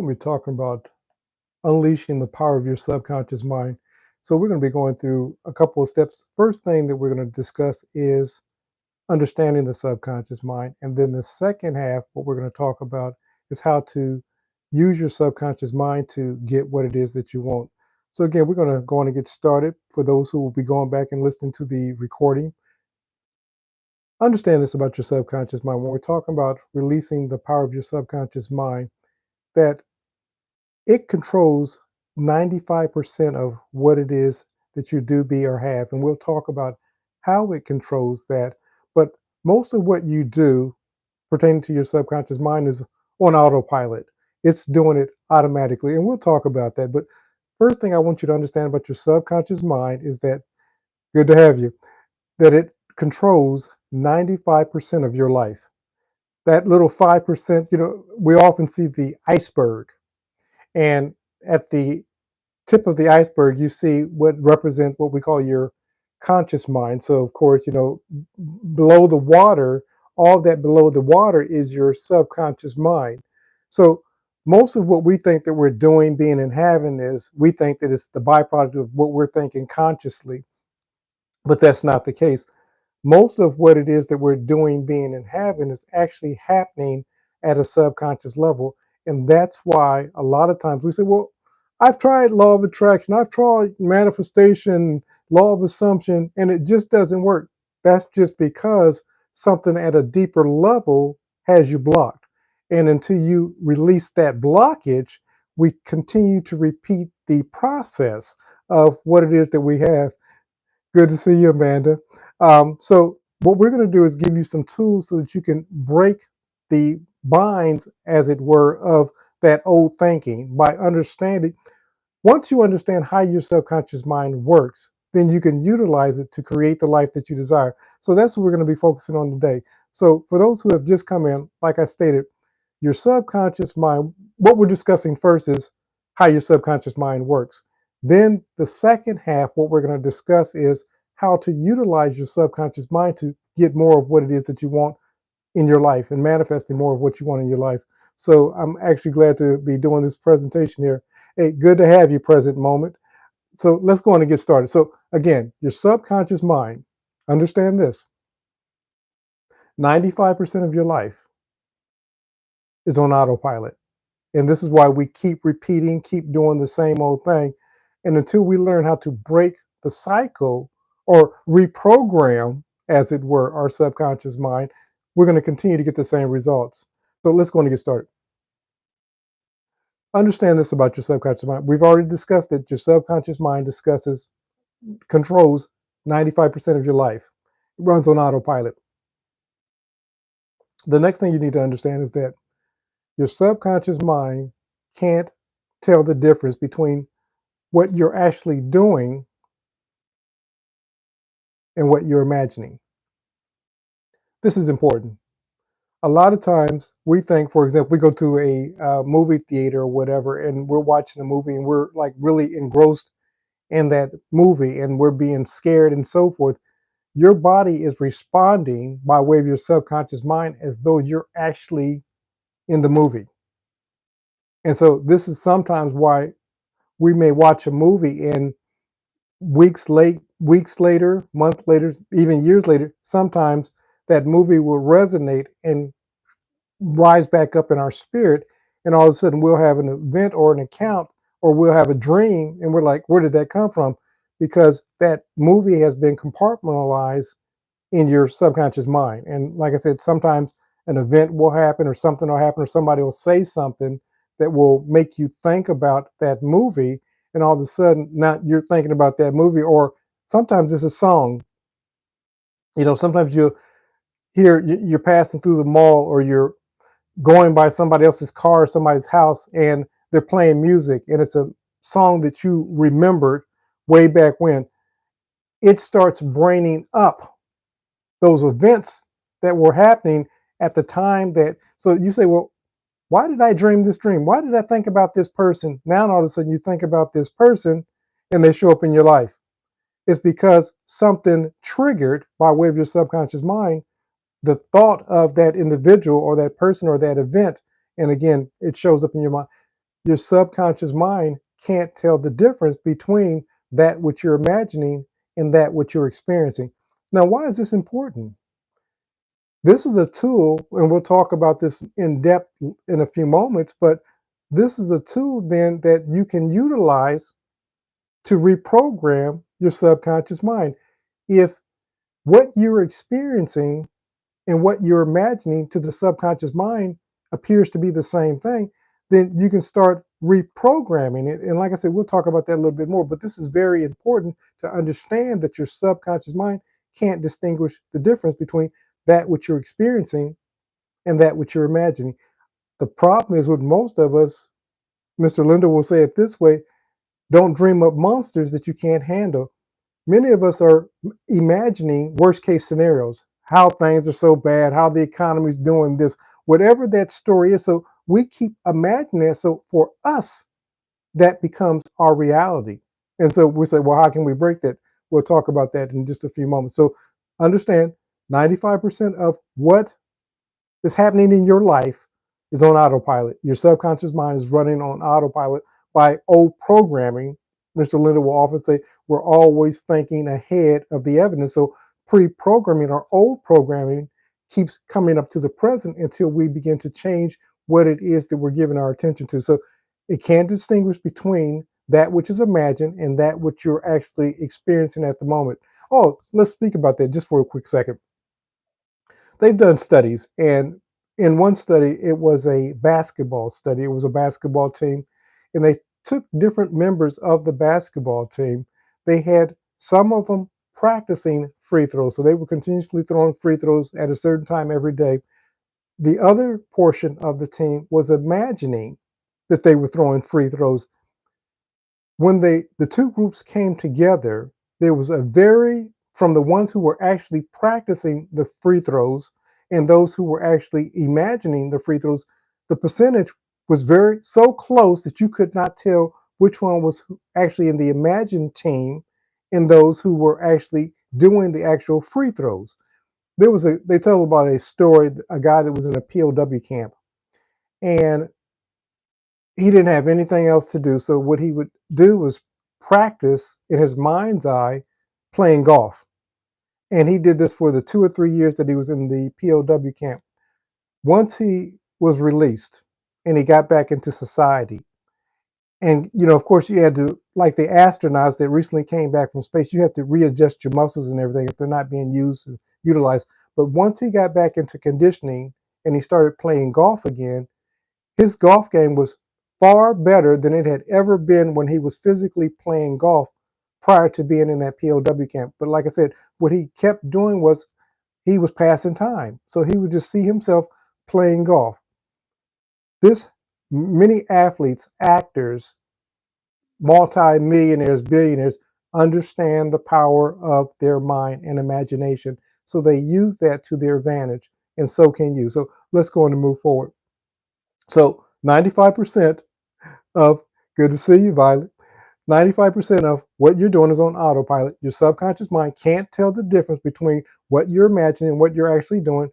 going to be talking about unleashing the power of your subconscious mind. So, we're going to be going through a couple of steps. First thing that we're going to discuss is understanding the subconscious mind. And then the second half, what we're going to talk about is how to use your subconscious mind to get what it is that you want. So, again, we're going to go on and get started. For those who will be going back and listening to the recording, understand this about your subconscious mind. When we're talking about releasing the power of your subconscious mind, that it controls 95% of what it is that you do, be, or have. And we'll talk about how it controls that. But most of what you do pertaining to your subconscious mind is on autopilot. It's doing it automatically. And we'll talk about that. But first thing I want you to understand about your subconscious mind is that, good to have you, that it controls 95% of your life. That little 5%, we often see the iceberg. And at the tip of the iceberg, you see what represents what we call your conscious mind. So, of course, below the water, all that below the water is your subconscious mind. So, most of what we think that we're doing, being, and having is we think that it's the byproduct of what we're thinking consciously, but that's not the case. Most of what it is that we're doing, being, and having is actually happening at a subconscious level. And that's why a lot of times we say, well, I've tried law of attraction, I've tried manifestation, law of assumption, and it just doesn't work. That's just because something at a deeper level has you blocked. And until you release that blockage, we continue to repeat the process of what it is that we have. Good to see you, Amanda. So what we're going to do is give you some tools so that you can break the binds, as it were, of that old thinking by understanding. Once you understand how your subconscious mind works, then you can utilize it to create the life that you desire. So that's what we're going to be focusing on today. So for those who have just come in, like I stated, your subconscious mind, what we're discussing first is how your subconscious mind works. Then the second half, what we're going to discuss is how to utilize your subconscious mind to get more of what it is that you want in your life and manifesting more of what you want in your life. So I'm actually glad to be doing this presentation here. Hey, good to have you, present moment. So let's go on and get started. So again, your subconscious mind, understand this, 95% of your life is on autopilot. And this is why we keep repeating, keep doing the same old thing. And until we learn how to break the cycle or reprogram, as it were, our subconscious mind, we're going to continue to get the same results. So let's go on and get started. Understand this about your subconscious mind. We've already discussed that your subconscious mind controls 95% of your life. It runs on autopilot. The next thing you need to understand is that your subconscious mind can't tell the difference between what you're actually doing and what you're imagining. This is important. A lot of times we think, for example, we go to a movie theater or whatever, and we're watching a movie and we're like really engrossed in that movie and we're being scared and so forth. Your body is responding by way of your subconscious mind as though you're actually in the movie. And so this is sometimes why we may watch a movie and weeks later, months later, even years later, sometimes that movie will resonate and rise back up in our spirit. And all of a sudden we'll have an event or an account, or we'll have a dream. And we're like, where did that come from? Because that movie has been compartmentalized in your subconscious mind. And like I said, sometimes an event will happen or something will happen or somebody will say something that will make you think about that movie. And all of a sudden now you're thinking about that movie. Or sometimes it's a song. Sometimes you're passing through the mall, or you're going by somebody else's car, somebody's house, and they're playing music, and it's a song that you remembered way back when. It starts braining up those events that were happening at the time so you say, well, why did I dream this dream? Why did I think about this person? Now all of a sudden you think about this person and they show up in your life. It's because something triggered by way of your subconscious mind the thought of that individual or that person or that event. And again, it shows up in your mind. your subconscious mind can't tell the difference between that which you're imagining and that which you're experiencing. Now, why is this important? This is a tool, and we'll talk about this in depth in a few moments, but this is a tool then that you can utilize to reprogram your subconscious mind. If what you're experiencing and what you're imagining to the subconscious mind appears to be the same thing, then you can start reprogramming it. And like I said, we'll talk about that a little bit more, but this is very important to understand that your subconscious mind can't distinguish the difference between that which you're experiencing and that which you're imagining. The problem is with most of us, Mr. Linder will say it this way: don't dream up monsters that you can't handle. Many of us are imagining worst case scenarios, how things are so bad, how the economy's doing this, whatever that story is. So we keep imagining it. So for us, that becomes our reality. And so we say, well, how can we break that? We'll talk about that in just a few moments. So understand 95% of what is happening in your life is on autopilot. Your subconscious mind is running on autopilot by old programming. Mr. Linder will often say we're always thinking ahead of the evidence. So pre-programming or old programming keeps coming up to the present until we begin to change what it is that we're giving our attention to. So it can't distinguish between that which is imagined and that which you're actually experiencing at the moment. Oh, let's speak about that just for a quick second. They've done studies, and in one study, it was a basketball study. It was a basketball team, and they took different members of the basketball team. They had some of them practicing free throws, so they were continuously throwing free throws at a certain time every day. The other portion of the team was imagining that they were throwing free throws. When the two groups came together, there was a very from the ones who were actually practicing the free throws and those who were actually imagining the free throws, the percentage was very so close that you could not tell which one was actually in the imagined team and those who were actually doing the actual free throws. They tell about a story, a guy that was in a POW camp, and he didn't have anything else to do. So what he would do was practice in his mind's eye playing golf. And he did this for the 2 or 3 years that he was in the POW camp. Once he was released and he got back into society, and of course, you had to, like the astronauts that recently came back from space, you have to readjust your muscles and everything if they're not being used and utilized. But once he got back into conditioning and he started playing golf again, his golf game was far better than it had ever been when he was physically playing golf prior to being in that POW camp. But like I said, what he kept doing was he was passing time. So he would just see himself playing golf. This many athletes, actors, multi-millionaires, billionaires understand the power of their mind and imagination. So they use that to their advantage, and so can you. So let's go on and move forward. So 95% of, good to see you, Violet. 95% of what you're doing is on autopilot. Your subconscious mind can't tell the difference between what you're imagining and what you're actually doing.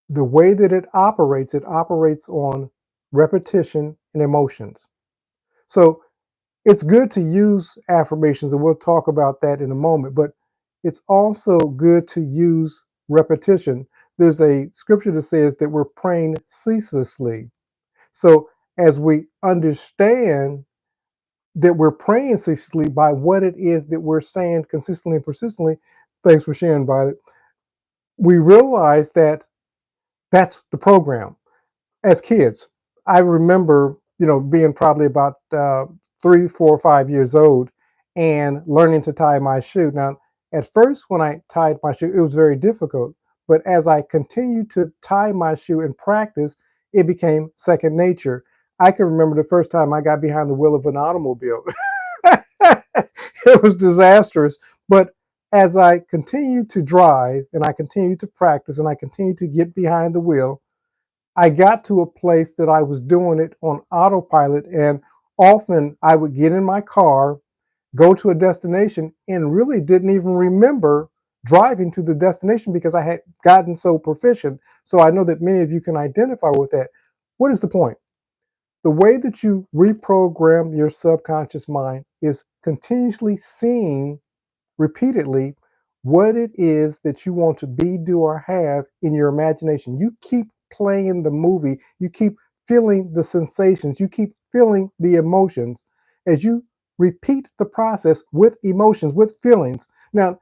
The way that it operates on repetition and emotions. So it's good to use affirmations, and we'll talk about that in a moment, but it's also good to use repetition. There's a scripture that says that we're praying ceaselessly. So as we understand that we're praying ceaselessly by what it is that we're saying consistently and persistently, thanks for sharing, Violet, we realize that that's the program. As kids, I remember, being probably about 3, 4, 5 years old and learning to tie my shoe. Now, at first, when I tied my shoe, it was very difficult. But as I continued to tie my shoe in practice, it became second nature. I can remember the first time I got behind the wheel of an automobile. It was disastrous. But as I continued to drive and I continued to practice and I continued to get behind the wheel, I got to a place that I was doing it on autopilot. And often I would get in my car, go to a destination, and really didn't even remember driving to the destination because I had gotten so proficient. So I know that many of you can identify with that. What is the point? The way that you reprogram your subconscious mind is continuously seeing repeatedly what it is that you want to be, do, or have in your imagination. You keep playing the movie, you keep feeling the sensations, you keep feeling the emotions as you repeat the process with emotions, with feelings. Now,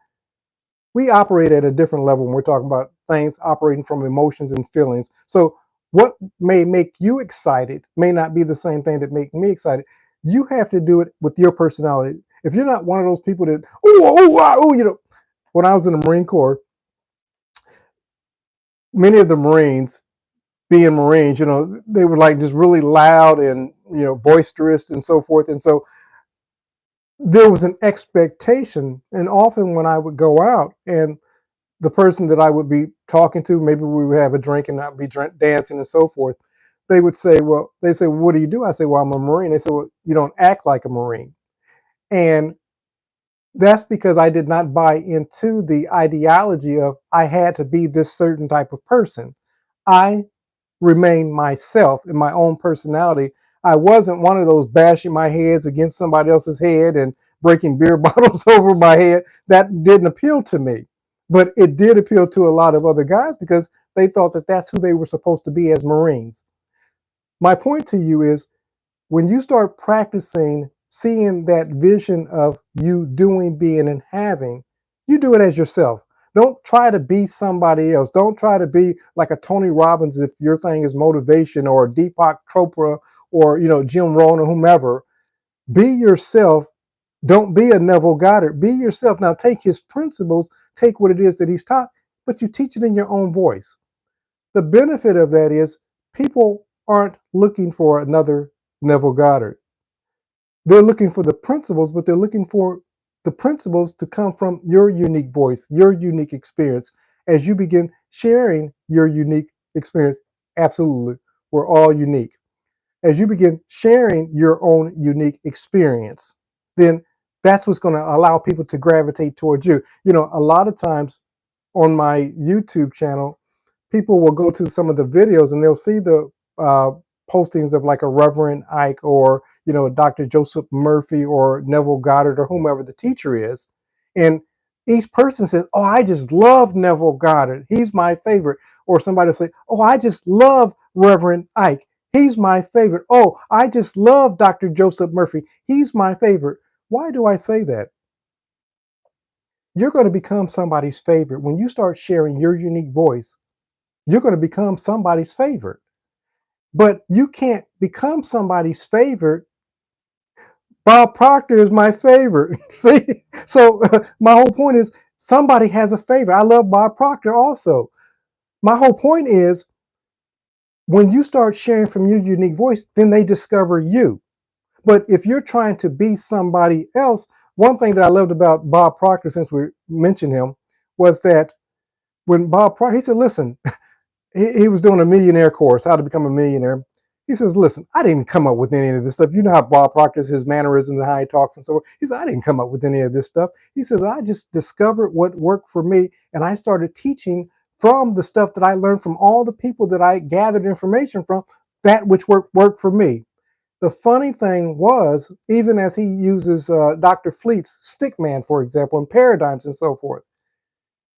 we operate at a different level when we're talking about things operating from emotions and feelings. So, what may make you excited may not be the same thing that make me excited. You have to do it with your personality. If you're not one of those people that, when I was in the Marine Corps, many of the Marines, being Marines, they were like just really loud and boisterous and so forth. And so there was an expectation, and often when I would go out and the person that I would be talking to, maybe we would have a drink and not be dancing and so forth. They would say, what do you do? I say, well, I'm a Marine. They say, well, you don't act like a Marine. And that's because I did not buy into the ideology of I had to be this certain type of person. I remained myself in my own personality. I wasn't one of those bashing my heads against somebody else's head and breaking beer bottles over my head. That didn't appeal to me. But it did appeal to a lot of other guys because they thought that that's who they were supposed to be as Marines. My point to you is when you start practicing seeing that vision of you doing, being, and having, you do it as yourself. Don't try to be somebody else. Don't try to be like a Tony Robbins if your thing is motivation, or Deepak Chopra, or Jim Rohn or whomever. Be yourself. Don't be a Neville Goddard. Be yourself. Now take his principles, take what it is that he's taught, but you teach it in your own voice. The benefit of that is people aren't looking for another Neville Goddard. They're looking for the principles, but they're looking for the principles to come from your unique voice, your unique experience. As you begin sharing your unique experience, absolutely, we're all unique. As you begin sharing your own unique experience, then that's what's going to allow people to gravitate towards you. A lot of times on my YouTube channel, people will go to some of the videos and they'll see the postings of like a Reverend Ike, or Dr. Joseph Murphy, or Neville Goddard, or whomever the teacher is, and each person says, "Oh, I just love Neville Goddard. He's my favorite." Or somebody will say, "Oh, I just love Reverend Ike. He's my favorite. Oh, I just love Dr. Joseph Murphy. He's my favorite." Why do I say that? You're going to become somebody's favorite. When you start sharing your unique voice, you're going to become somebody's favorite. But you can't become somebody's favorite. Bob Proctor is my favorite. See? So my whole point is somebody has a favorite. I love Bob Proctor also. My whole point is when you start sharing from your unique voice, then they discover you. But if you're trying to be somebody else, one thing that I loved about Bob Proctor, since we mentioned him, was that when Bob Proctor, he said, listen, he was doing a millionaire course, how to become a millionaire. He says, listen, I didn't come up with any of this stuff. You know how Bob Proctor is, his mannerisms and how he talks and so forth. He said, I didn't come up with any of this stuff. He says, I just discovered what worked for me, and I started teaching from the stuff that I learned from all the people that I gathered information from, that which worked for me. The funny thing was, even as he uses Dr. Fleet's Stickman, for example, and paradigms and so forth,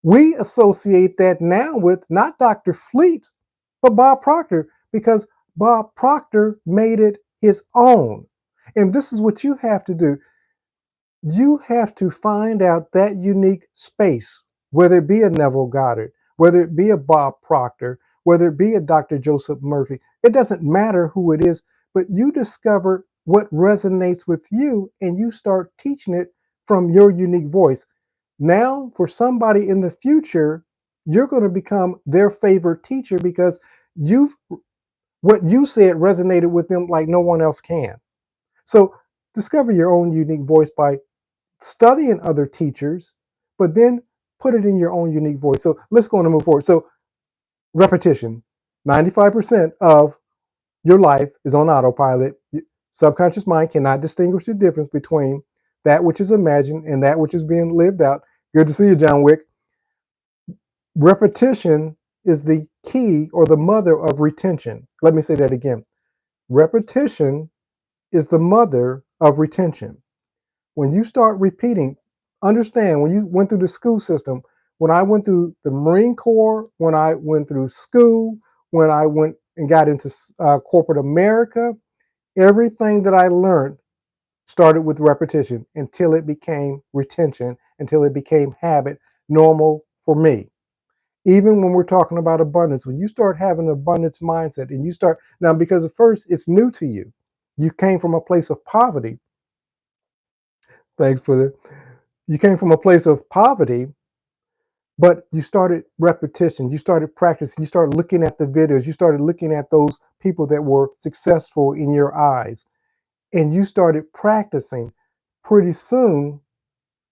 we associate that now with not Dr. Fleet, but Bob Proctor, because Bob Proctor made it his own. And this is what you have to do. You have to find out that unique space, whether it be a Neville Goddard, whether it be a Bob Proctor, whether it be a Dr. Joseph Murphy. It doesn't matter who it is, but you discover what resonates with you and you start teaching it from your unique voice. Now, for somebody in the future, you're going to become their favorite teacher because you've what you said resonated with them like no one else can. So discover your own unique voice by studying other teachers, but then put it in your own unique voice. So let's go on and move forward. So repetition, 95% of your life is on autopilot. Subconscious mind cannot distinguish the difference between that which is imagined and that which is being lived out. Good to see you, John Wick. Repetition is the key or the mother of retention. Let me say that again. Repetition is the mother of retention. When you start repeating, understand when you went through the school system, when I went through the Marine Corps, when I went through school, when I went and got into corporate America, everything that I learned started with repetition until it became retention, until it became habit, normal for me. Even when we're talking about abundance, when you start having an abundance mindset and you start now, because at first it's new to you, you came from a place of poverty. Thanks for the, you came from a place of poverty, but you started repetition, you started practicing, you started looking at the videos, you started looking at those people that were successful in your eyes, and you started practicing. Pretty soon,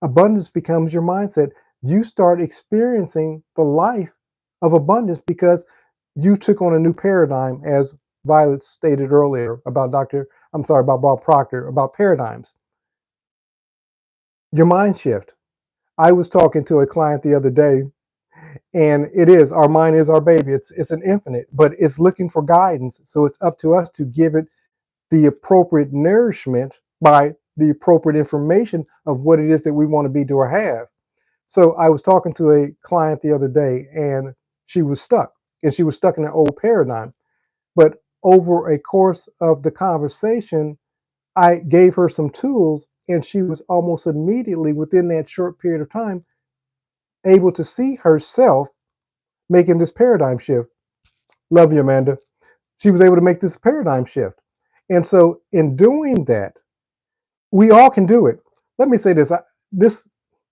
abundance becomes your mindset. You start experiencing the life of abundance because you took on a new paradigm, as Violet stated earlier about about Bob Proctor, about paradigms. Your mind shift. I was talking to a client the other day, and it is our mind is our baby. It's an infinite, but it's looking for guidance. So it's up to us to give it the appropriate nourishment by the appropriate information of what it is that we want to be, do, or have. So I was talking to a client the other day, and she was stuck, and she was stuck in an old paradigm. But over a course of the conversation, I gave her some tools, and she was almost immediately within that short period of time able to see herself making this paradigm shift. Love you, Amanda. She was able to make this paradigm shift. And so, in doing that, we all can do it. Let me say this. This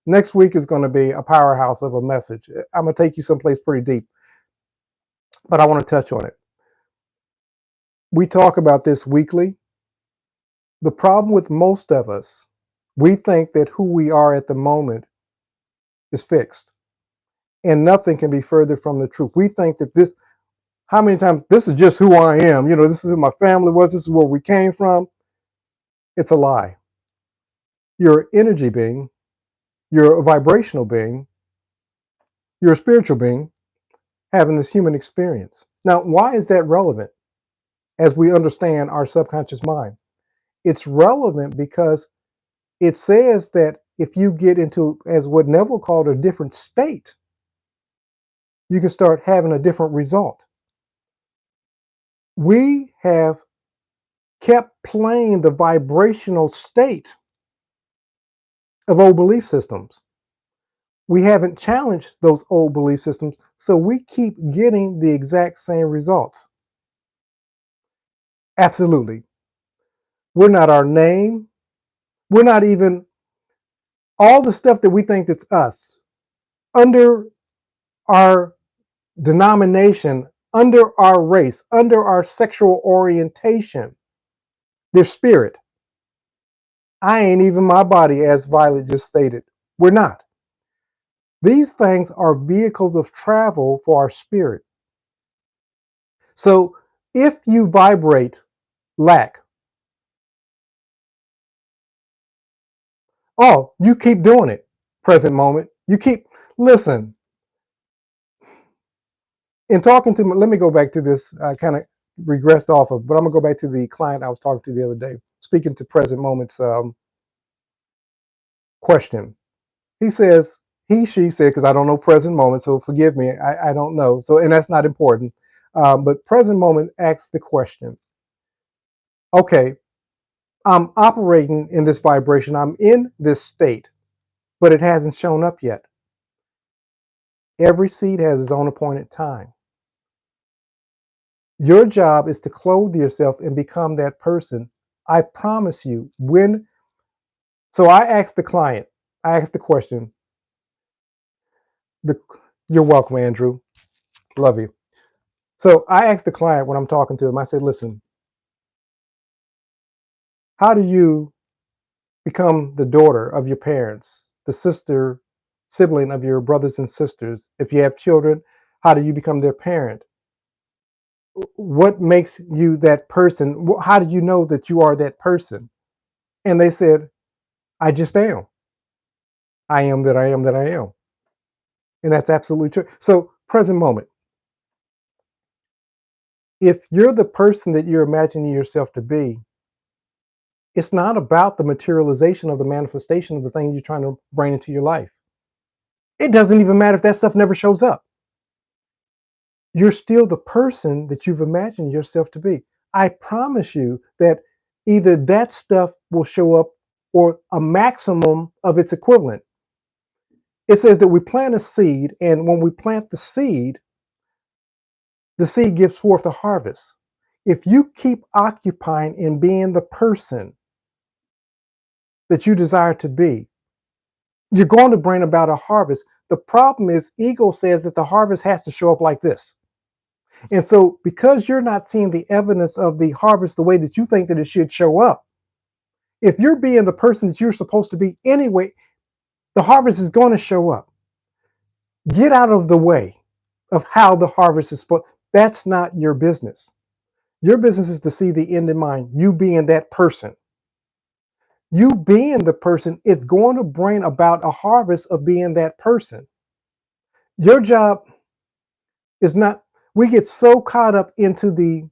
next week is going to be a powerhouse of a message. I'm going to take you someplace pretty deep, but I want to touch on it. We talk about this weekly. The problem with most of us, we think that who we are at the moment is fixed, and nothing can be further from the truth. We think that this, how many times, this is just who I am. This is who my family was. This is where we came from. It's a lie. You're an energy being. You're a vibrational being. You're a spiritual being having this human experience. Now, why is that relevant as we understand our subconscious mind? It's relevant because it says that if you get into, as what Neville called, a different state, you can start having a different result. We have kept playing the vibrational state of old belief systems. We haven't challenged those old belief systems, so we keep getting the exact same results. Absolutely. We're not our name. We're not even all the stuff that we think that's us. Under our denomination, under our race, under our sexual orientation, their spirit. I ain't even my body, as Violet just stated. We're not. These things are vehicles of travel for our spirit. So if you vibrate lack, oh, you keep doing it, present moment. You keep, listen, in talking to, let me go back to this, kind of regressed off of, but I'm gonna go back to the client I was talking to the other day, speaking to present moments question. He says, she said, because I don't know present moment, so forgive me, I don't know. So, and that's not important. But present moment asks the question, okay, I'm operating in this vibration, I'm in this state, but it hasn't shown up yet. Every seed has its own appointed time. Your job is to clothe yourself and become that person. I promise you, so I asked the client, I asked the question, you're welcome, Andrew. Love you. So I asked the client when I'm talking to him, I said, listen, how do you become the daughter of your parents, the sibling of your brothers and sisters? If you have children, how do you become their parent? What makes you that person? How do you know that you are that person? And they said, I just am. I am that I am that I am. And that's absolutely true. So, present moment. If you're the person that you're imagining yourself to be, it's not about the materialization of the manifestation of the thing you're trying to bring into your life. It doesn't even matter if that stuff never shows up. You're still the person that you've imagined yourself to be. I promise you that either that stuff will show up or a maximum of its equivalent. It says that we plant a seed, and when we plant the seed gives forth a harvest. If you keep occupying and being the person that you desire to be, you're going to bring about a harvest. The problem is, ego says that the harvest has to show up like this. And so, because you're not seeing the evidence of the harvest the way that you think that it should show up, if you're being the person that you're supposed to be anyway, the harvest is going to show up. Get out of the way of how the harvest is supposed. That's not your business. Your business is to see the end in mind, you being that person. You being the person is going to bring about a harvest of being that person. Your job is not, we get so caught up into the,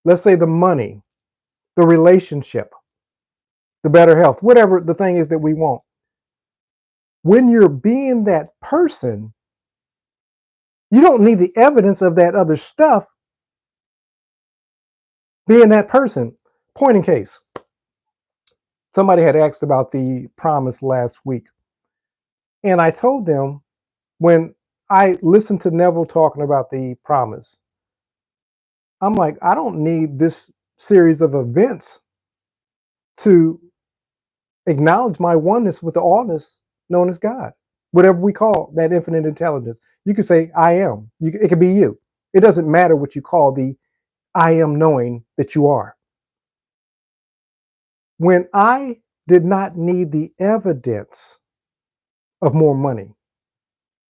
let's say, the money, the relationship, the better health, whatever the thing is that we want. When you're being that person, you don't need the evidence of that other stuff being that person. Point in case, somebody had asked about the promise last week. And I told them, when I listened to Neville talking about the promise, I'm like, I don't need this series of events to acknowledge my oneness with the allness known as God, whatever we call that infinite intelligence. You could say, I am. It could be you. It doesn't matter what you call the I am knowing that you are. When I did not need the evidence of more money,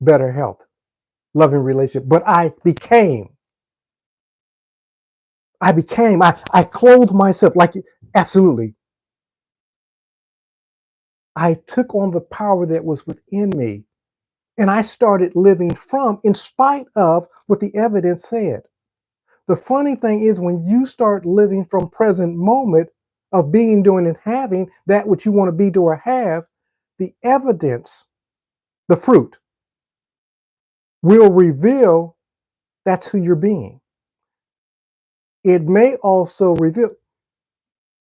better health, loving relationship, but I clothed myself like, absolutely. I took on the power that was within me, and I started living from, in spite of what the evidence said. The funny thing is, when you start living from present moment of being, doing, and having that which you want to be, do, or have, the evidence, the fruit, will reveal that's who you're being. It may also reveal,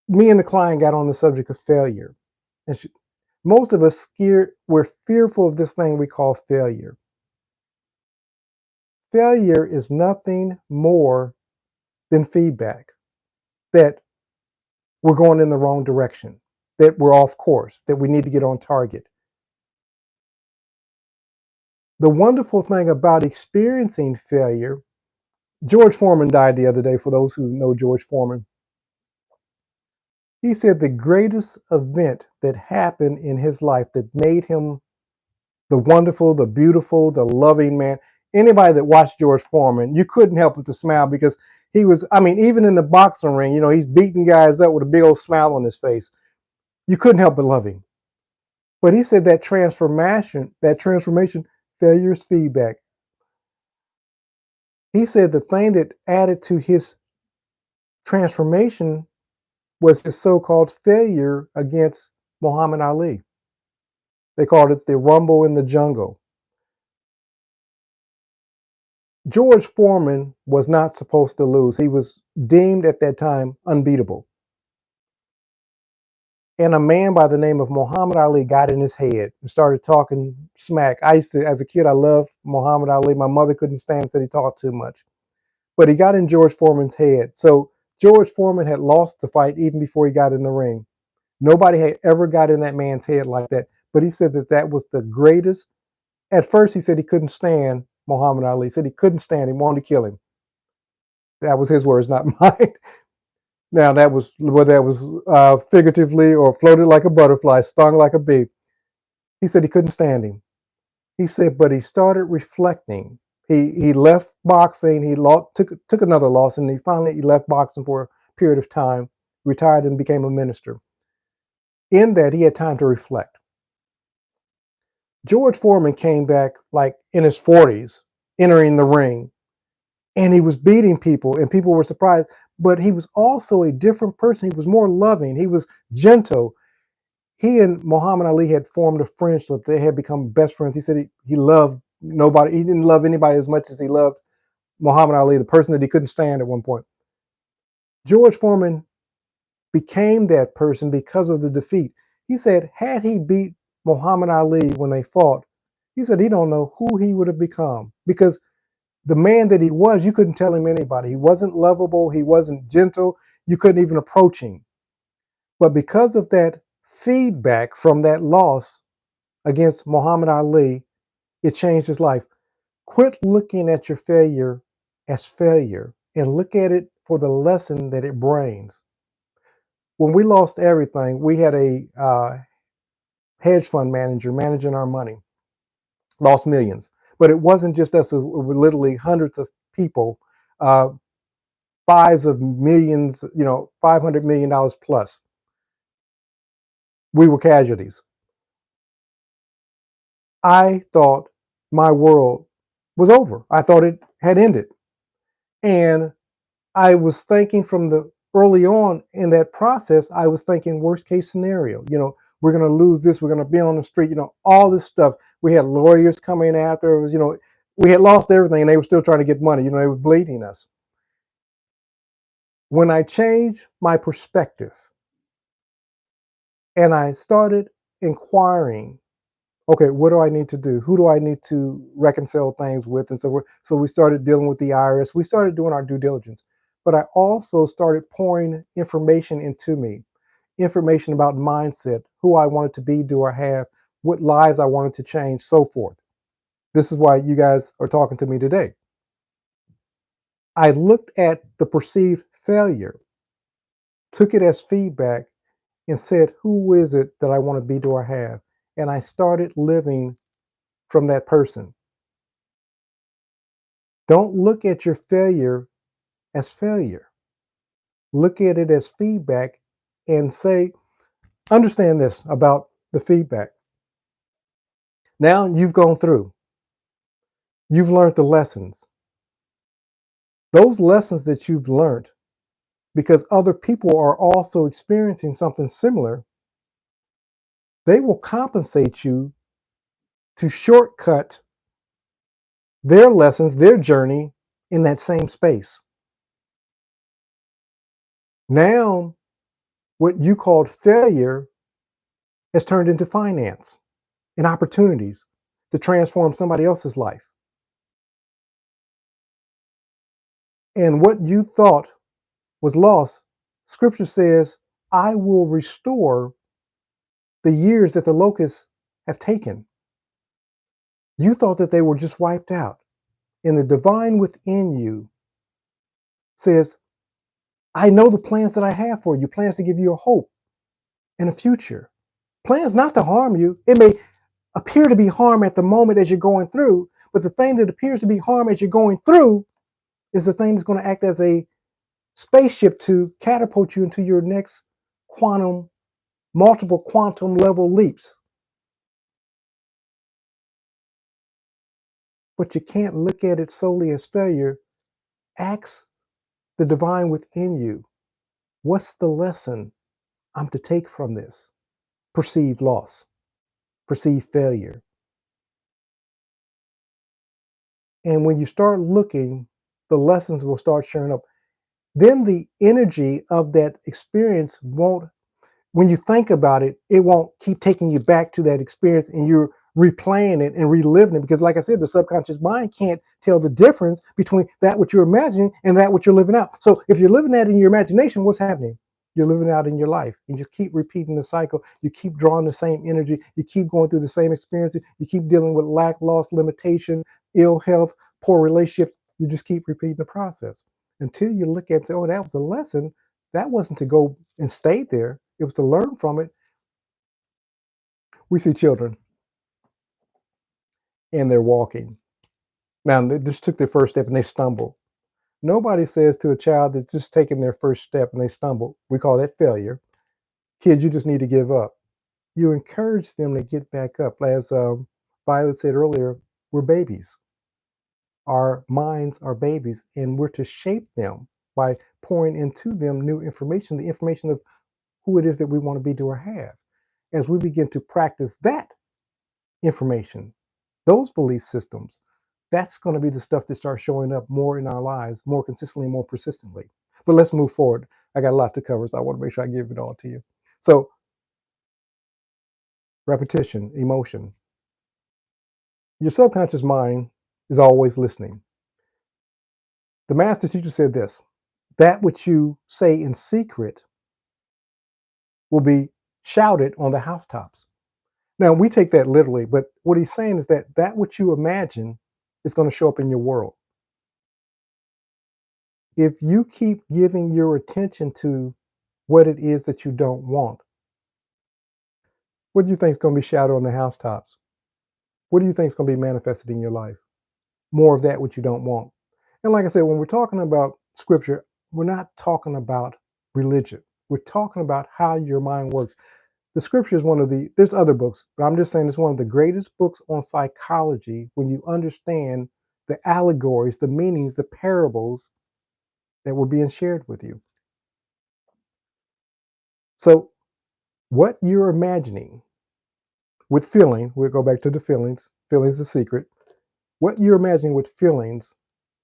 me and the client got on the subject of failure. And most of us we're fearful of this thing we call failure. Failure is nothing more than feedback that we're going in the wrong direction, that we're off course, that we need to get on target. The wonderful thing about experiencing failure, George Foreman died the other day, for those who know George Foreman. He said the greatest event that happened in his life that made him the wonderful, the beautiful, the loving man. Anybody that watched George Foreman, you couldn't help but to smile, because he was, I mean, even in the boxing ring, he's beating guys up with a big old smile on his face. You couldn't help but love him. But he said that transformation, failure is feedback. He said the thing that added to his transformation was his so-called failure against Muhammad Ali. They called it the Rumble in the Jungle. George Foreman was not supposed to lose. He was deemed at that time unbeatable. And a man by the name of Muhammad Ali got in his head and started talking smack. I used to, as a kid, I loved Muhammad Ali. My mother couldn't stand, said he talked too much. But he got in George Foreman's head. So George Foreman had lost the fight even before he got in the ring. Nobody had ever got in that man's head like that. But he said that that was the greatest. At first, he said he couldn't stand Muhammad Ali. He said he couldn't stand him, wanted to kill him. That was his words, not mine. Now, that was whether that was figuratively or floated like a butterfly, stung like a bee. He said he couldn't stand him. He said, but he started reflecting. He left boxing. He took another loss, and he left boxing for a period of time, retired, and became a minister. In that, he had time to reflect. George Foreman came back like in his 40s, entering the ring, and he was beating people, and people were surprised. But he was also a different person. He was more loving. He was gentle. He and Muhammad Ali had formed a friendship. They had become best friends. He said he loved nobody. He didn't love anybody as much as he loved Muhammad Ali, the person that he couldn't stand at one point. George Foreman became that person because of the defeat. He said, had he beat Muhammad Ali when they fought, he said he don't know who he would have become, because the man that he was, you couldn't tell him anybody. He wasn't lovable. He wasn't gentle. You couldn't even approach him. But because of that feedback from that loss against Muhammad Ali, it changed his life. Quit looking at your failure as failure and look at it for the lesson that it brings. When we lost everything, we had a hedge fund manager managing our money, lost millions. But it wasn't just us, it were literally hundreds of people, uh, fives of millions, $500 million plus. We were casualties. I thought my world was over. I thought it had ended. And I was thinking from the early on in that process, I was thinking worst case scenario. We're going to lose this. We're going to be on the street. All this stuff. We had lawyers coming after us. We had lost everything, and they were still trying to get money. They were bleeding us. When I changed my perspective and I started inquiring, okay, what do I need to do? Who do I need to reconcile things with? And so we started dealing with the IRS. We started doing our due diligence. But I also started pouring information into me, information about mindset, who I wanted to be, do I have, what lives I wanted to change, so forth. This is why you guys are talking to me today. I looked at the perceived failure, took it as feedback, and said, who is it that I want to be, do I have? And I started living from that person. Don't look at your failure as failure. Look at it as feedback and say, understand this about the feedback. Now you've gone through, you've learned the lessons. Those lessons that you've learned, because other people are also experiencing something similar, they will compensate you to shortcut their lessons, their journey in that same space. Now, what you called failure has turned into finance and opportunities to transform somebody else's life. And what you thought was lost, scripture says, I will restore the years that the locusts have taken. You thought that they were just wiped out. And the divine within you says, I know the plans that I have for you, plans to give you a hope and a future. Plans not to harm you. It may appear to be harm at the moment as you're going through, but the thing that appears to be harm as you're going through is the thing that's going to act as a spaceship to catapult you into your next multiple quantum level leaps. But you can't look at it solely as failure. Ask the divine within you, what's the lesson I'm to take from this? Perceived loss, perceived failure. And when you start looking, the lessons will start showing up. Then the energy of that experience won't, when you think about it, it won't keep taking you back to that experience and you're replaying it and reliving it. Because like I said, the subconscious mind can't tell the difference between that what you're imagining and that what you're living out. So if you're living that in your imagination, what's happening? You're living out in your life, and you keep repeating the cycle. You keep drawing the same energy. You keep going through the same experiences. You keep dealing with lack, loss, limitation, ill health, poor relationships. You just keep repeating the process until you look at and say, oh, that was a lesson. That wasn't to go and stay there. It was to learn from it. We see children and they're walking. Now, they just took their first step and they stumble. Nobody says to a child that's just taking their first step and they stumble, we call that failure. Kids, you just need to give up. You encourage them to get back up. As Violet said earlier, we're babies. Our minds are babies, and we're to shape them by pouring into them new information, the information of who it is that we want to be, do, or have. As we begin to practice that information, those belief systems, that's going to be the stuff that starts showing up more in our lives, more consistently, more persistently. But let's move forward. I got a lot to cover, so I want to make sure I give it all to you. So, repetition, emotion. Your subconscious mind is always listening. The master teacher said this: that which you say in secret will be shouted on the housetops. Now, we take that literally, but what he's saying is that that which you imagine is going to show up in your world. If you keep giving your attention to what it is that you don't want, what do you think is going to be shouted on the housetops? What do you think is going to be manifested in your life? More of that which you don't want. And like I said, when we're talking about scripture, we're not talking about religion. We're talking about how your mind works. The scripture is there's other books, but I'm just saying it's one of the greatest books on psychology when you understand the allegories, the meanings, the parables that were being shared with you. So, what you're imagining with feeling, we'll go back to the feelings, feelings the secret. What you're imagining with feelings,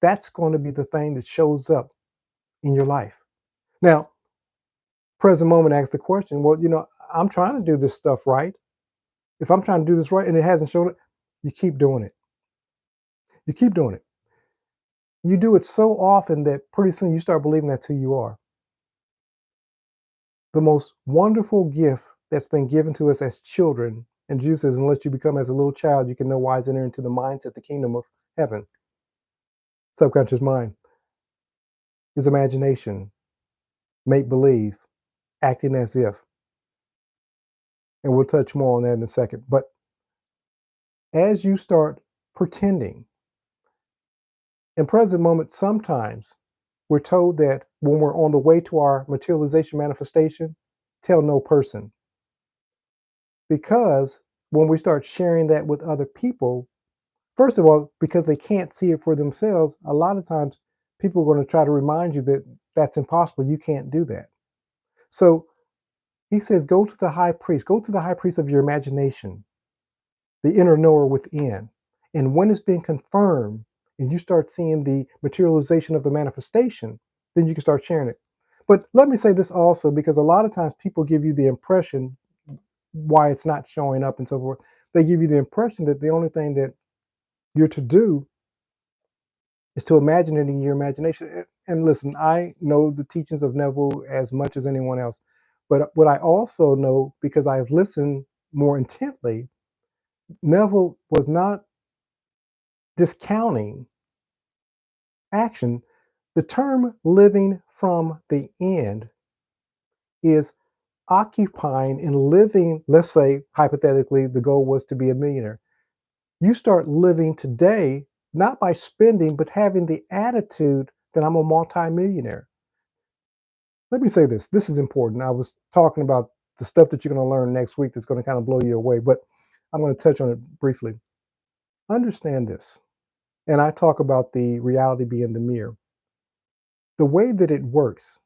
that's going to be the thing that shows up in your life. Now, present moment asks the question, well, I'm trying to do this stuff right. If I'm trying to do this right and it hasn't shown it, you keep doing it. You keep doing it. You do it so often that pretty soon you start believing that's who you are. The most wonderful gift that's been given to us as children, and Jesus says, unless you become as a little child, you can no wise enter into the mindset, the kingdom of heaven. Subconscious mind is imagination, make believe, acting as if. And we'll touch more on that in a second. But as you start pretending, in present moment, sometimes we're told that when we're on the way to our materialization manifestation, tell no person. Because when we start sharing that with other people, first of all, because they can't see it for themselves, a lot of times people are going to try to remind you that that's impossible. You can't do that. So he says, go to the high priest, go to the high priest of your imagination, the inner knower within. And when it's been confirmed and you start seeing the materialization of the manifestation, then you can start sharing it. But let me say this also, because a lot of times people give you the impression why it's not showing up and so forth. They give you the impression that the only thing that you're to do is to imagine it in your imagination. And listen, I know the teachings of Neville as much as anyone else. But what I also know, because I've listened more intently, Neville was not discounting action. The term living from the end is occupying and living, let's say, hypothetically, the goal was to be a millionaire. You start living today, not by spending, but having the attitude that I'm a multimillionaire. Let me say this. This is important. I was talking about the stuff that you're going to learn next week that's going to kind of blow you away, but I'm going to touch on it briefly. Understand this. And I talk about the reality being the mirror. The way that it works,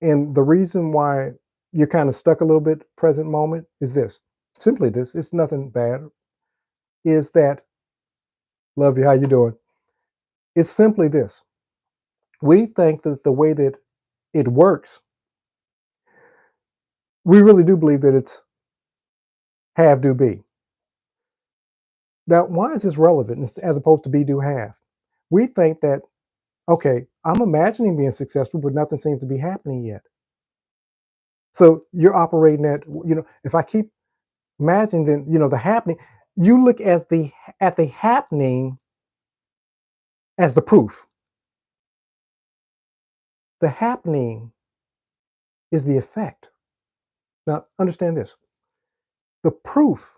and the reason why you're kind of stuck a little bit present moment is this. Simply this. It's nothing bad. Is that love you? How you doing? It's simply this. We think that the way that it works, we really do believe that it's have, do, be. Now, why is this relevant as opposed to be, do, have? We think that, okay, I'm imagining being successful, but nothing seems to be happening yet. So you're operating at, if I keep imagining, then, the happening, you look at the happening as the proof. The happening is the effect. Now, understand this. The proof,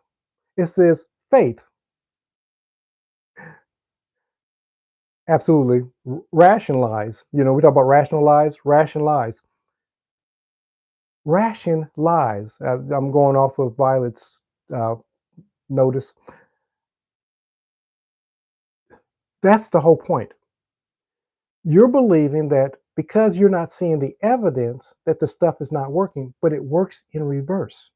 it says faith. Absolutely. Rationalize. We talk about rationalize. Ration lies. I'm going off of Violet's notice. That's the whole point. You're believing that because you're not seeing the evidence that the stuff is not working, but it works in reverse.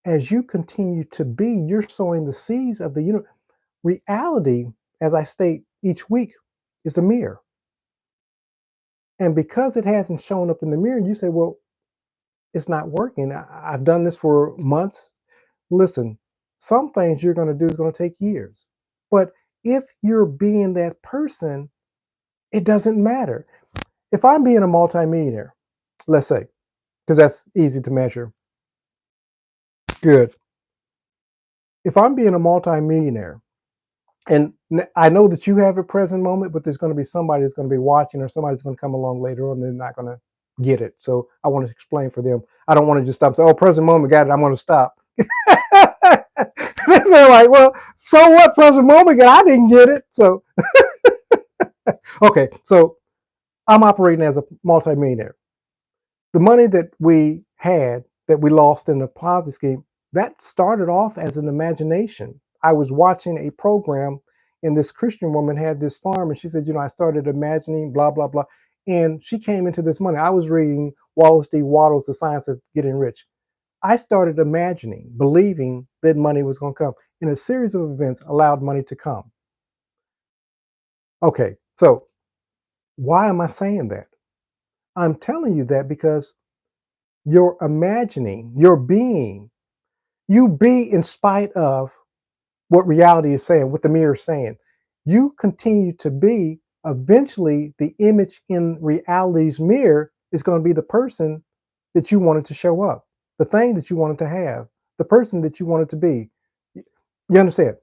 As you continue to be, you're sowing the seeds of the universe. Reality, as I state each week, is a mirror. And because it hasn't shown up in the mirror, you say, well, it's not working. I've done this for months. Listen, some things you're going to do is going to take years. But if you're being that person, it doesn't matter. If I'm being a multimillionaire, let's say, because that's easy to measure, good. If I'm being a multimillionaire, and I know that you have a present moment, but there's going to be somebody that's going to be watching, or somebody's going to come along later on, and they're not going to get it. So I want to explain for them. I don't want to just stop and say, oh, present moment, got it. I'm going to stop. They're like, well, so what, present moment? I didn't get it. So, okay. So I'm operating as a multimillionaire. The money that we had that we lost in the Ponzi scheme, that started off as an imagination. I was watching a program, and this Christian woman had this farm, and she said, I started imagining blah, blah, blah. And she came into this money. I was reading Wallace D. Wattles, The Science of Getting Rich. I started imagining, believing that money was going to come. And a series of events allowed money to come. Okay, so why am I saying that? I'm telling you that because you're imagining, you're being, you be in spite of what reality is saying, what the mirror is saying. You continue to be, eventually, the image in reality's mirror is going to be the person that you wanted to show up, the thing that you wanted to have, the person that you wanted to be. You understand?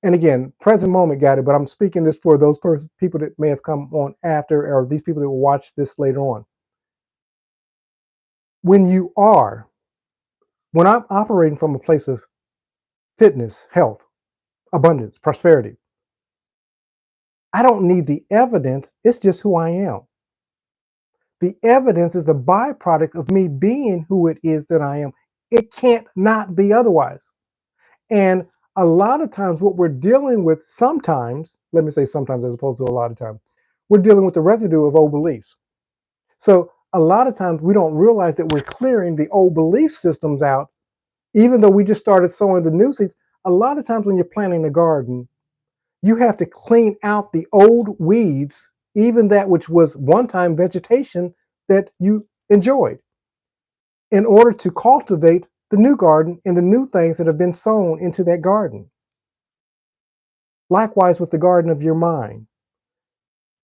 And again, present moment got it, but I'm speaking this for those people that may have come on after, or these people that will watch this later on. When you are, when I'm operating from a place of fitness, health, abundance, prosperity, I don't need the evidence. It's just who I am. The evidence is the byproduct of me being who it is that I am. It can't not be otherwise. And a lot of times, what we're dealing with sometimes, let me say sometimes as opposed to a lot of times, we're dealing with the residue of old beliefs. So a lot of times we don't realize that we're clearing the old belief systems out, even though we just started sowing the new seeds. A lot of times when you're planting a garden, you have to clean out the old weeds, even that which was one time vegetation that you enjoyed, in order to cultivate the new garden and the new things that have been sown into that garden. Likewise with the garden of your mind.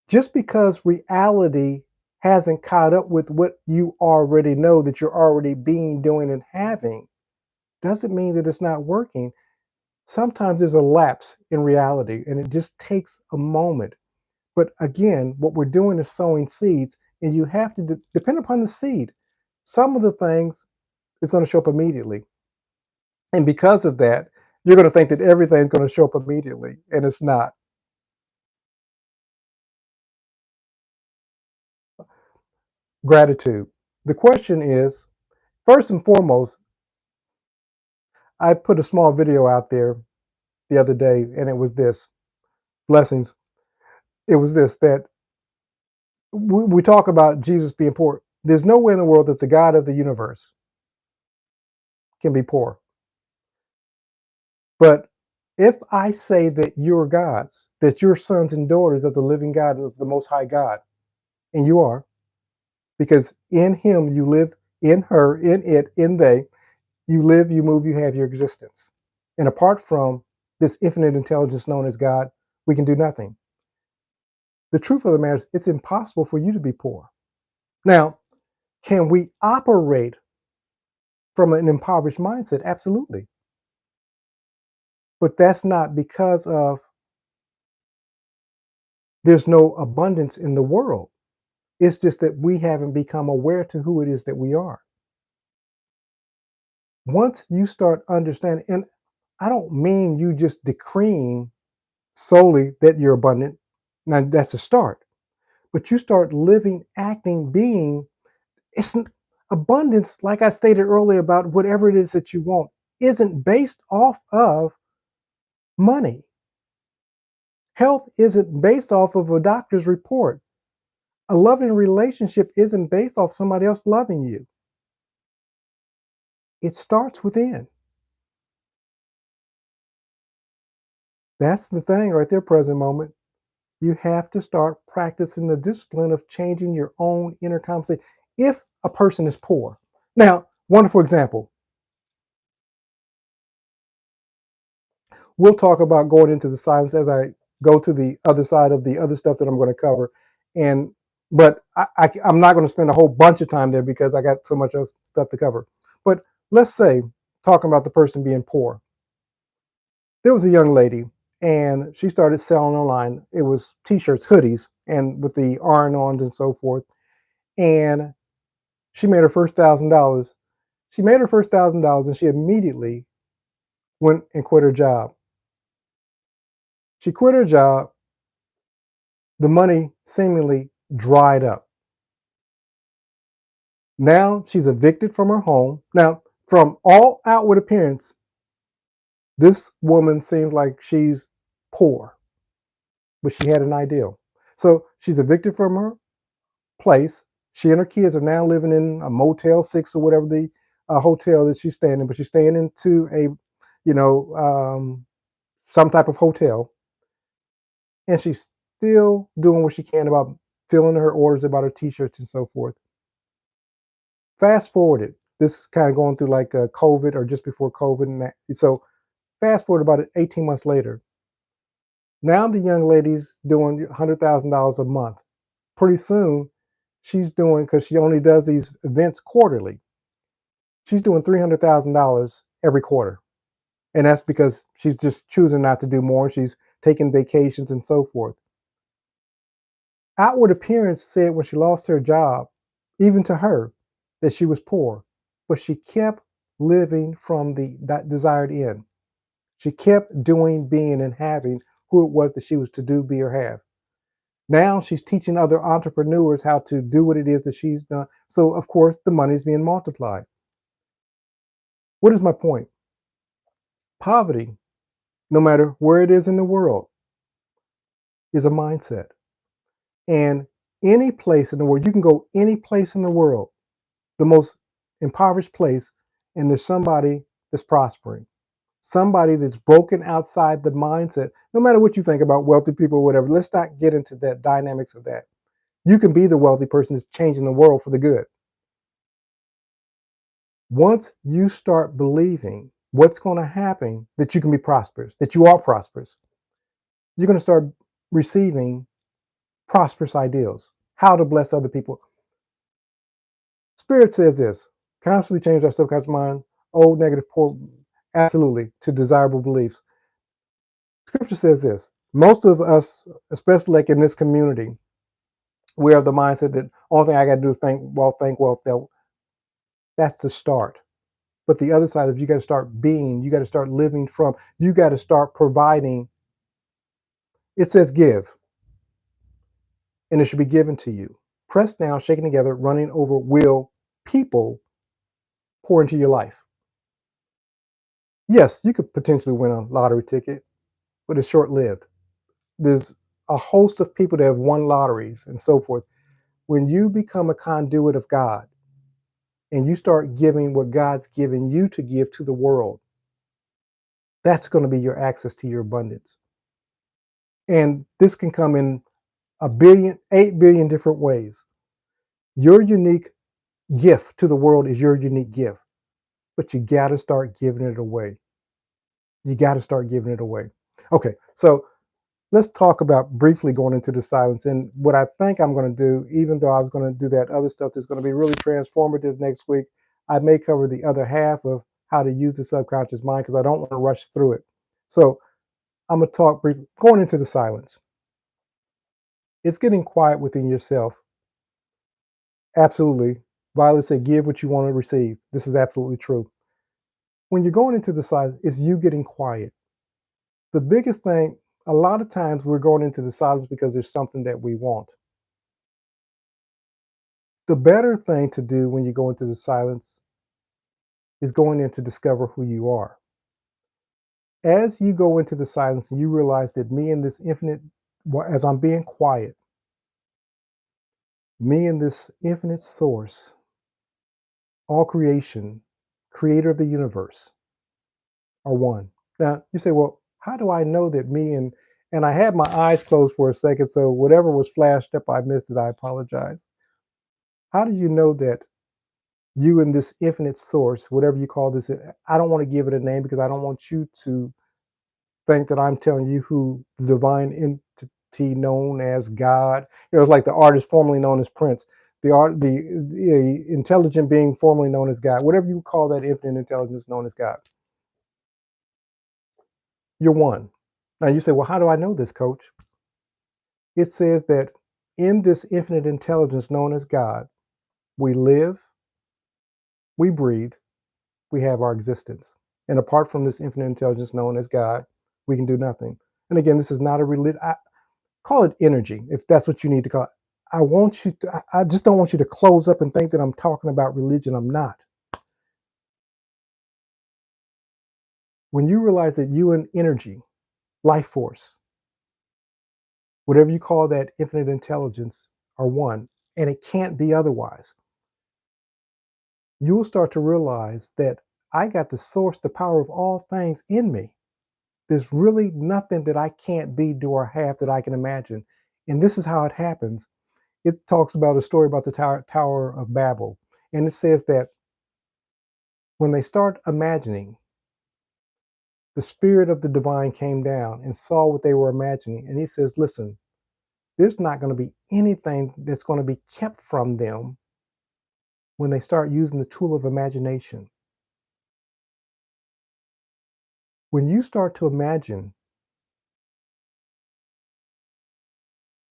Just because reality hasn't caught up with what you already know that you're already being, doing, and having, doesn't mean that it's not working. Sometimes there's a lapse in reality, and it just takes a moment. But again, what we're doing is sowing seeds, and you have to depend upon the seed. Some of the things is going to show up immediately. And because of that, you're going to think that everything's going to show up immediately, and it's not. Gratitude. The question is, first and foremost, I put a small video out there the other day, and it was this: blessings. It was this, that we talk about Jesus being poor. There's no way in the world that the God of the universe can be poor. But if I say that you're God's, that you're sons and daughters of the living God, of the Most High God, and you are, because in Him you live, in her, in it, in they, you live, you move, you have your existence. And apart from this infinite intelligence known as God, we can do nothing. The truth of the matter is, it's impossible for you to be poor. Now, can we operate from an impoverished mindset? Absolutely. But that's not because of there's no abundance in the world. It's just that we haven't become aware to who it is that we are. Once you start understanding, and I don't mean you just decreeing solely that you're abundant. Now that's a start. But you start living, acting, being, it's abundance, like I stated earlier about whatever it is that you want, isn't based off of money. Health isn't based off of a doctor's report. A loving relationship isn't based off somebody else loving you. It starts within. That's the thing right there, present moment. You have to start practicing the discipline of changing your own inner conversation. If a person is poor, now, wonderful example. We'll talk about going into the silence as I go to the other side of the other stuff that I'm going to cover. And but I'm not going to spend a whole bunch of time there because I got so much else stuff to cover. But let's say talking about the person being poor. There was a young lady and she started selling online. It was t-shirts, hoodies, and with the iron-ons and so forth. And she made her first $1,000. She made her first $1,000 and she immediately went and quit her job. She quit her job. The money seemingly dried up. Now she's evicted from her home. Now, from all outward appearance, this woman seems like she's poor, but she had an ideal. So she's evicted from her place. She and her kids are now living in a Motel 6 or whatever the hotel that she's staying in, but she's staying into a, you know, some type of hotel. And she's still doing what she can about filling her orders about her t-shirts and so forth. Fast forwarded, this is kind of going through like COVID or just before COVID. And that. So fast forward about 18 months later. Now the young lady's doing $100,000 a month. Pretty soon, she's doing, because she only does these events quarterly, she's doing $300,000 every quarter. And that's because she's just choosing not to do more. She's taking vacations and so forth. Outward appearance said when she lost her job, even to her, that she was poor, but she kept living from the that desired end. She kept doing, being, and having who it was that she was to do, be, or have. Now she's teaching other entrepreneurs how to do what it is that she's done. So, of course, the money's being multiplied. What is my point? Poverty, no matter where it is in the world, is a mindset. And any place in the world, you can go any place in the world, the most impoverished place, and there's somebody that's prospering, somebody that's broken outside the mindset. No matter what you think about wealthy people or whatever, let's not get into that dynamics of that. You can be the wealthy person that's changing the world for the good. Once you start believing what's going to happen, that you can be prosperous, that you are prosperous, you're going to start receiving prosperous ideals, how to bless other people. Spirit says this: constantly change our subconscious mind, old negative, poor, absolutely, to desirable beliefs. Scripture says this: most of us, especially like in this community, we have the mindset that only thing I got to do is think wealth. That's the start. But the other side is you got to start being, you got to start living from, you got to start providing. It says give, and it should be given to you. Pressed down, shaken together, running over, will people pour into your life? Yes, you could potentially win a lottery ticket, but it's short lived. There's a host of people that have won lotteries and so forth. When you become a conduit of God and you start giving what God's given you to give to the world, that's going to be your access to your abundance. And this can come in 8 billion different ways. Your unique gift to the world is your unique gift, but you got to start giving it away. You got to start giving it away. Okay, so let's talk about briefly going into the silence. And what I think I'm going to do, even though I was going to do that other stuff that's going to be really transformative next week, I may cover the other half of how to use the subconscious mind because I don't want to rush through it. So I'm going to talk briefly, going into the silence. It's getting quiet within yourself. Absolutely. Violet said, give what you want to receive. This is absolutely true. When you're going into the silence, it's you getting quiet. The biggest thing, a lot of times we're going into the silence because there's something that we want. The better thing to do when you go into the silence is going in to discover who you are. As you go into the silence and you realize that me and this infinite, as I'm being quiet, me and this infinite source, all creation, creator of the universe, are one. Now you say, well, how do I know that me and I had my eyes closed for a second, so whatever was flashed up, I missed it. I apologize. How do you know that you and this infinite source, whatever you call this, I don't want to give it a name because I don't want you to think that I'm telling you who the divine entity known as God. It's like the artist formerly known as Prince, the intelligent being formerly known as God, whatever you call that infinite intelligence known as God. You're one. Now you say, well, how do I know this, coach? It says that in this infinite intelligence known as God, we live, we breathe, we have our existence. And apart from this infinite intelligence known as God, we can do nothing. And again, this is not a religion. Call it energy, if that's what you need to call it. I want you to, I just don't want you to close up and think that I'm talking about religion. I'm not. When you realize that you and energy, life force, whatever you call that infinite intelligence, are one, and it can't be otherwise, you'll start to realize that I got the source, the power of all things in me. There's really nothing that I can't be, do, or have that I can imagine. And this is how it happens. It talks about a story about the Tower of Babel. And it says that when they start imagining, the spirit of the divine came down and saw what they were imagining. And he says, listen, there's not going to be anything that's going to be kept from them when they start using the tool of imagination. When you start to imagine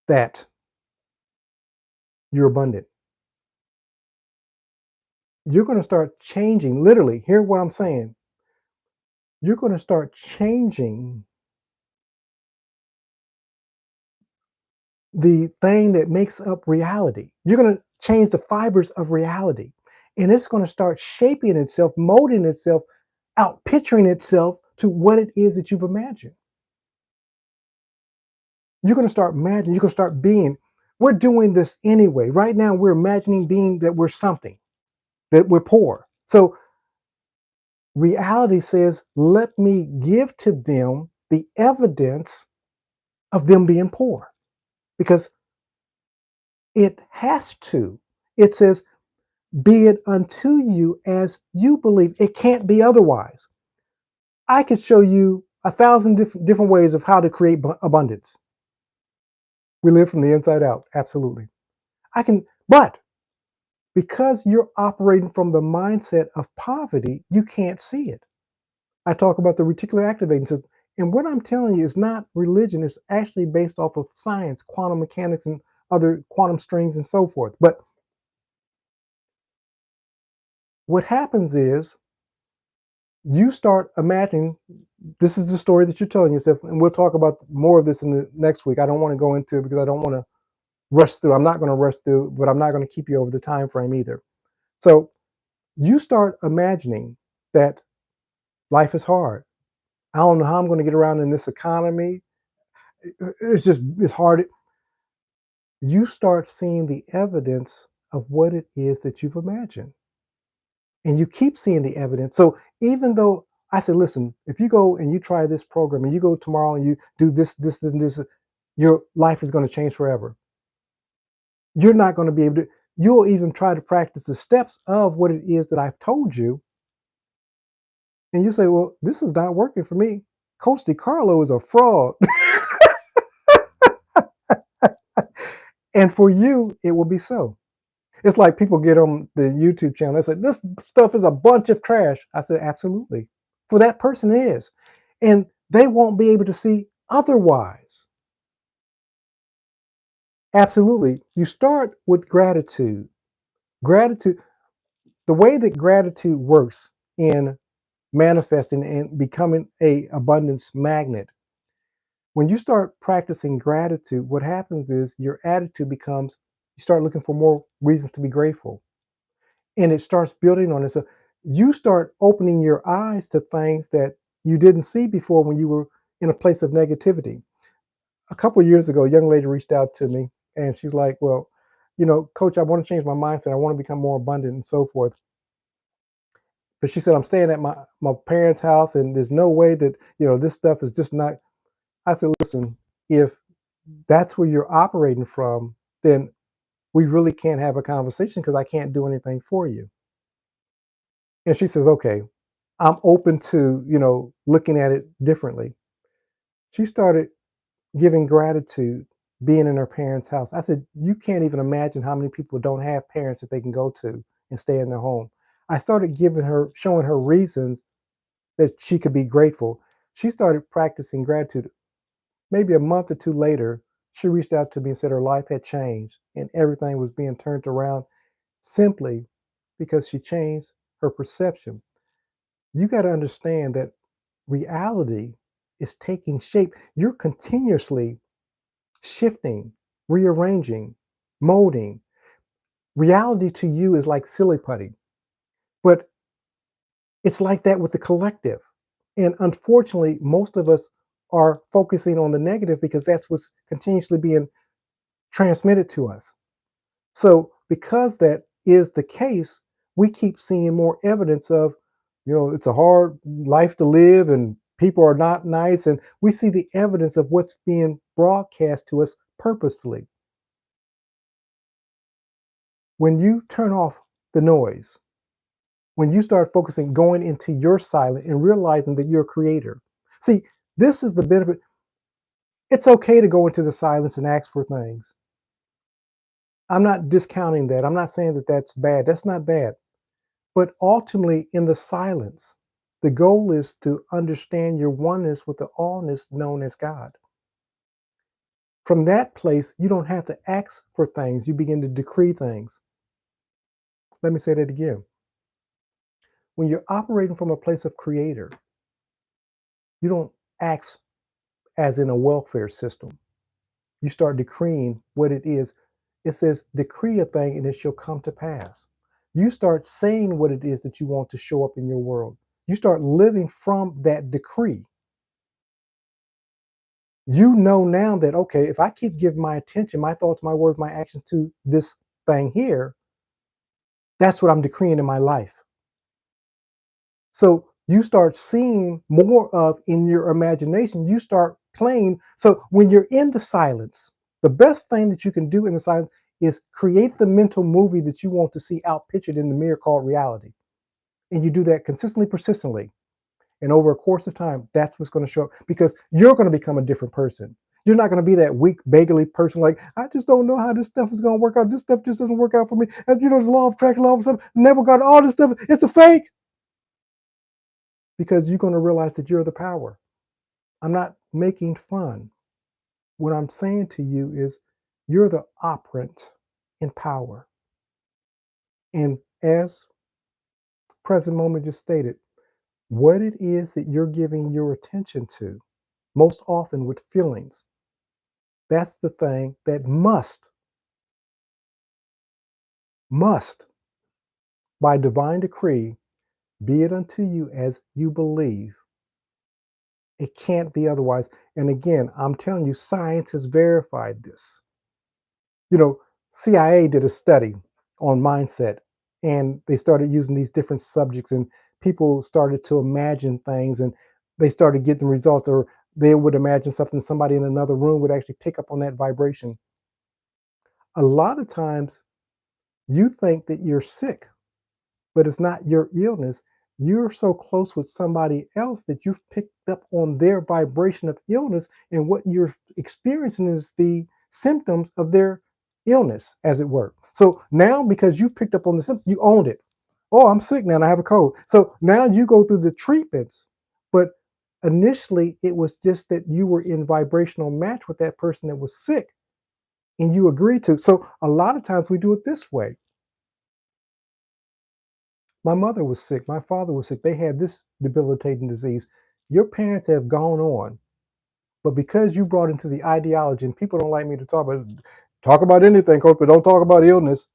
that you're abundant, you're going to start changing. Literally, hear what I'm saying. You're going to start changing the thing that makes up reality. You're going to change the fibers of reality. And it's going to start shaping itself, molding itself out, picturing itself to what it is that you've imagined. You're going to start imagining, you're going to start being. We're doing this anyway. Right now, we're imagining being that we're something, that we're poor. So reality says, let me give to them the evidence of them being poor because it has to. It says, be it unto you as you believe. It can't be otherwise. I could show you 1,000 different ways of how to create abundance. We live from the inside out. Absolutely. I can, but because you're operating from the mindset of poverty, you can't see it. I talk about the reticular activating system. And what I'm telling you is not religion. It's actually based off of science, quantum mechanics, and other quantum strings and so forth. But what happens is you start imagining, this is the story that you're telling yourself, and we'll talk about more of this in the next week. I don't want to go into it because I don't want to rush through. I'm not going to rush through, but I'm not going to keep you over the time frame either. So you start imagining that life is hard. I don't know how I'm going to get around in this economy. It's hard. You start seeing the evidence of what it is that you've imagined. And you keep seeing the evidence. So even though I said, listen, if you go and you try this program and you go tomorrow and you do this, and this, your life is going to change forever. You're not going to be able to, you'll even try to practice the steps of what it is that I've told you. And you say, well, this is not working for me. Coach DiCarlo is a fraud. And for you, it will be so. It's like people get on the YouTube channel. They say, this stuff is a bunch of trash. I said, absolutely. For that person, it is. And they won't be able to see otherwise. Absolutely. You start with gratitude. Gratitude, the way that gratitude works in manifesting and becoming a abundance magnet. When you start practicing gratitude, what happens is your attitude becomes, you start looking for more reasons to be grateful. And it starts building on it. So you start opening your eyes to things that you didn't see before when you were in a place of negativity. A couple of years ago, a young lady reached out to me and she's like, well, coach, I want to change my mindset. I want to become more abundant and so forth. But she said, I'm staying at my parents' house and there's no way that, this stuff is just not. I said, listen, if that's where you're operating from, then we really can't have a conversation because I can't do anything for you. And she says, okay, I'm open to, looking at it differently. She started giving gratitude being in her parents' house. I said, you can't even imagine how many people don't have parents that they can go to and stay in their home. I started showing her reasons that she could be grateful. She started practicing gratitude. Maybe a month or two later, she reached out to me and said her life had changed and everything was being turned around simply because she changed her perception. You got to understand that reality is taking shape. You're continuously shifting, rearranging, molding. Reality to you is like silly putty, but it's like that with the collective. And unfortunately, most of us are focusing on the negative because that's what's continuously being transmitted to us. So, because that is the case, we keep seeing more evidence of, it's a hard life to live and people are not nice. And we see the evidence of what's being broadcast to us purposefully. When you turn off the noise, when you start focusing, going into your silence and realizing that you're a creator. See, this is the benefit. It's okay to go into the silence and ask for things. I'm not discounting that. I'm not saying that that's bad. That's not bad. But ultimately, in the silence, the goal is to understand your oneness with the allness known as God. From that place, you don't have to ask for things, you begin to decree things. Let me say that again. When you're operating from a place of creator, you don't ask as in a welfare system. You start decreeing what it is. It says, decree a thing and it shall come to pass. You start saying what it is that you want to show up in your world. You start living from that decree. You know now that, okay, if I keep giving my attention, my thoughts, my words, my actions to this thing here, that's what I'm decreeing in my life. So you start seeing more of in your imagination, you start playing. So when you're in the silence, the best thing that you can do in the silence is create the mental movie that you want to see outpictured in the mirror called reality. And you do that consistently, persistently. And over a course of time, that's what's going to show up because you're going to become a different person. You're not going to be that weak, beggarly person like, I just don't know how this stuff is going to work out. This stuff just doesn't work out for me. And the law of attraction, law of something, never got all this stuff. It's a fake. Because you're going to realize that you're the power. I'm not making fun. What I'm saying to you is you're the operant in power. And as present moment just stated, what it is that you're giving your attention to, most often with feelings, that's the thing that must, by divine decree, be it unto you as you believe. It can't be otherwise. And again, I'm telling you, science has verified this. You know, CIA did a study on mindset and they started using these different subjects and people started to imagine things and they started getting results or they would imagine something somebody in another room would actually pick up on that vibration. A lot of times you think that you're sick, but it's not your illness. You're so close with somebody else that you've picked up on their vibration of illness, and what you're experiencing is the symptoms of their illness, as it were. So now, because you've picked up on the symptoms, you owned it. Oh, I'm sick now and I have a cold. So now you go through the treatments, but initially it was just that you were in vibrational match with that person that was sick and you agreed to. So a lot of times we do it this way. My mother was sick. My father was sick. They had this debilitating disease. Your parents have gone on, but because you brought into the ideology, and people don't like me to talk about anything, coach, but don't talk about illness.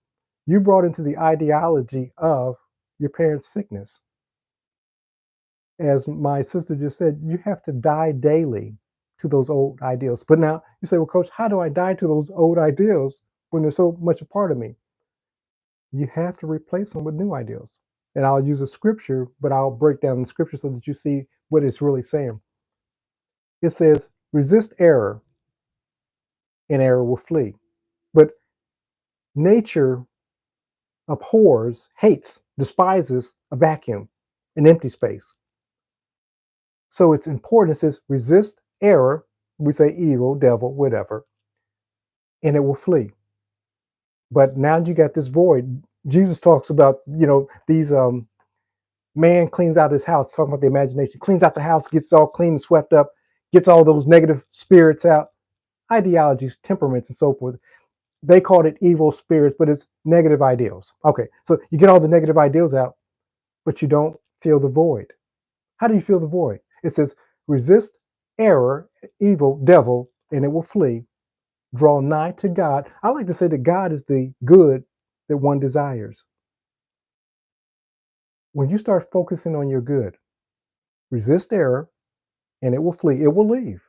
You brought into the ideology of your parents' sickness. As my sister just said, you have to die daily to those old ideals. But now you say, well, coach, how do I die to those old ideals when they're so much a part of me? You have to replace them with new ideals. And I'll use a scripture, but I'll break down the scripture so that you see what it's really saying. It says, resist error and error will flee. But nature abhors, hates, despises a vacuum, an empty space. So it's important. It says, resist error. We say evil, devil, whatever, and it will flee. But now you got this void. Jesus talks about, these man cleans out his house, talking about the imagination, cleans out the house, gets all clean and swept up, gets all those negative spirits out, ideologies, temperaments, and so forth. They called it evil spirits, but it's negative ideals. Okay, so you get all the negative ideals out, but you don't feel the void. How do you feel the void? It says, resist error, evil, devil, and it will flee. Draw nigh to God. I like to say that God is the good that one desires. When you start focusing on your good, resist error, and it will flee. It will leave.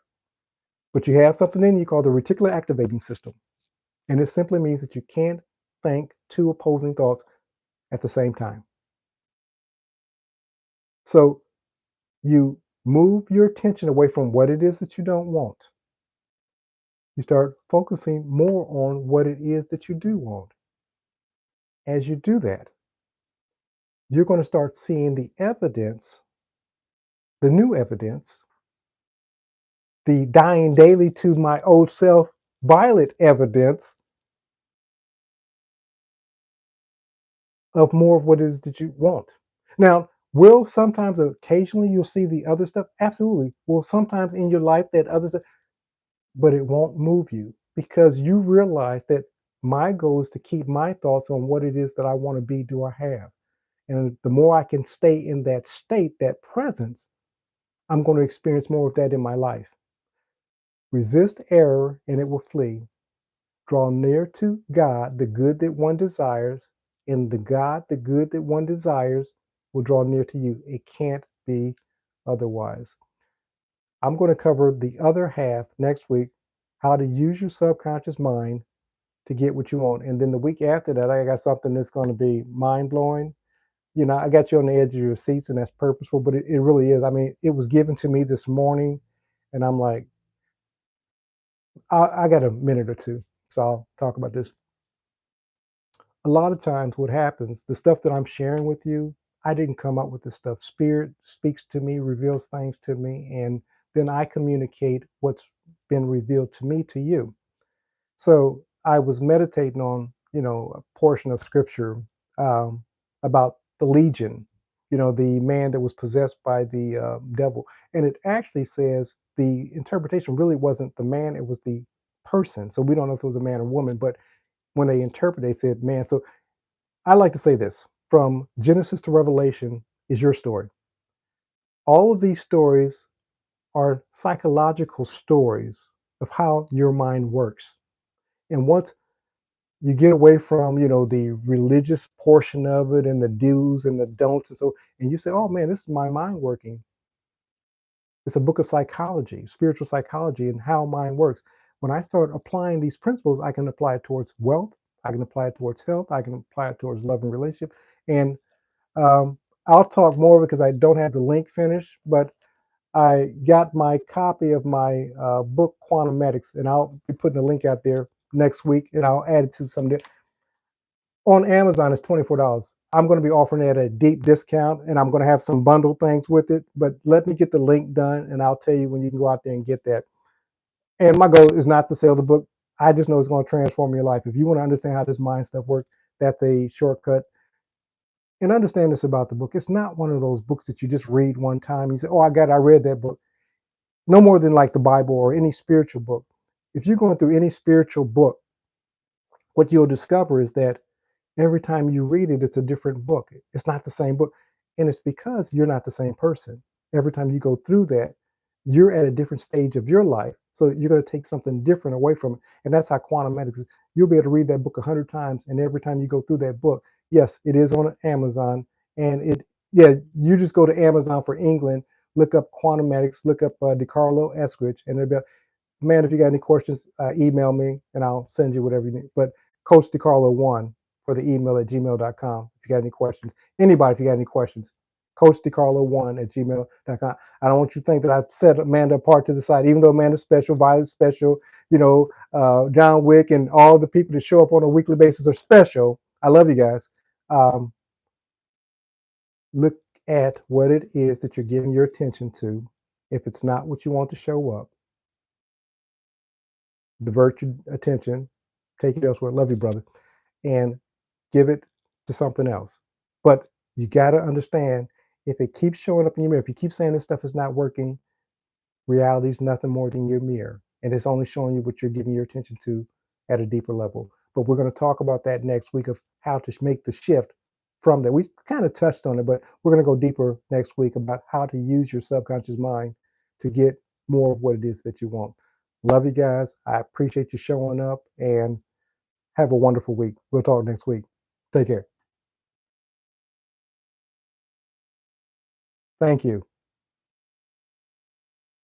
But you have something in you called the reticular activating system. And it simply means that you can't think two opposing thoughts at the same time. So you move your attention away from what it is that you don't want. You start focusing more on what it is that you do want. As you do that, you're going to start seeing the evidence, the new evidence, the dying daily to my old self, violet evidence of more of what it is that you want. Now, will sometimes occasionally you'll see the other stuff? Absolutely. Will sometimes in your life that other stuff, but it won't move you because you realize that my goal is to keep my thoughts on what it is that I want to be, do I have. And the more I can stay in that state, that presence, I'm going to experience more of that in my life. Resist error and it will flee. Draw near to God, the good that one desires, and the good that one desires, will draw near to you. It can't be otherwise. I'm going to cover the other half next week, how to use your subconscious mind to get what you want. And then the week after that, I got something that's going to be mind blowing. I got you on the edge of your seats, and that's purposeful, but it really is. I mean, it was given to me this morning, and I'm like, I got a minute or two, so I'll talk about this. A lot of times what happens, the stuff that I'm sharing with you, I didn't come up with this stuff. Spirit speaks to me, reveals things to me, and then I communicate what's been revealed to me to you. So I was meditating on, a portion of scripture um, about the legion, the man that was possessed by the devil. And it actually says the interpretation really wasn't the man, it was the person. So we don't know if it was a man or woman, but when they interpret, they said man. So I like to say this, from Genesis to Revelation is your story. All of these stories are psychological stories of how your mind works. And once you get away from, the religious portion of it and the do's and the don'ts and you say, oh man, this is my mind working. It's a book of psychology, spiritual psychology, and how mind works. When I start applying these principles, I can apply it towards wealth, I can apply it towards health, I can apply it towards love and relationship. And I'll talk more because I don't have the link finished, but I got my copy of my book, Quantumetics, and I'll be putting a link out there next week, and I'll add it to some. On Amazon, it's $24. I'm going to be offering it at a deep discount, and I'm going to have some bundle things with it. But let me get the link done, and I'll tell you when you can go out there and get that. And my goal is not to sell the book. I just know it's going to transform your life. If you want to understand how this mind stuff works, that's a shortcut. And understand this about the book. It's not one of those books that you just read one time. You say, oh, I read that book. No more than like the Bible or any spiritual book. If you're going through any spiritual book, what you'll discover is that every time you read it, it's a different book. It's not the same book. And it's because you're not the same person. Every time you go through that, you're at a different stage of your life. So you're going to take something different away from it. And that's how Quantumetics is. You'll be able to read that book 100 times. And every time you go through that book, yes, it is on Amazon. And Yeah, you just go to Amazon for England, look up Quantumatics, look up DiCarlo Eskridge, and they'll be like, man, if you got any questions, email me and I'll send you whatever you need. But Coach DiCarlo1 for the email at gmail.com if you got any questions. Anybody, if you got any questions, Coach DiCarlo1 at gmail.com. I don't want you to think that I've set Amanda apart to the side, even though Amanda's special, Violet's special, John Wick and all the people that show up on a weekly basis are special. I love you guys. Um, Look at what it is that you're giving your attention to. If it's not what you want to show up, divert your attention, take it elsewhere. Love you, brother, and give it to something else. But you got to understand, if it keeps showing up in your mirror, if you keep saying this stuff is not working, reality is nothing more than your mirror, and it's only showing you what you're giving your attention to at a deeper level. But we're going to talk about that next week of how to make the shift from that. We kind of touched on it, but we're going to go deeper next week about how to use your subconscious mind to get more of what it is that you want. Love you guys. I appreciate you showing up, and have a wonderful week. We'll talk next week. Take care. Thank you.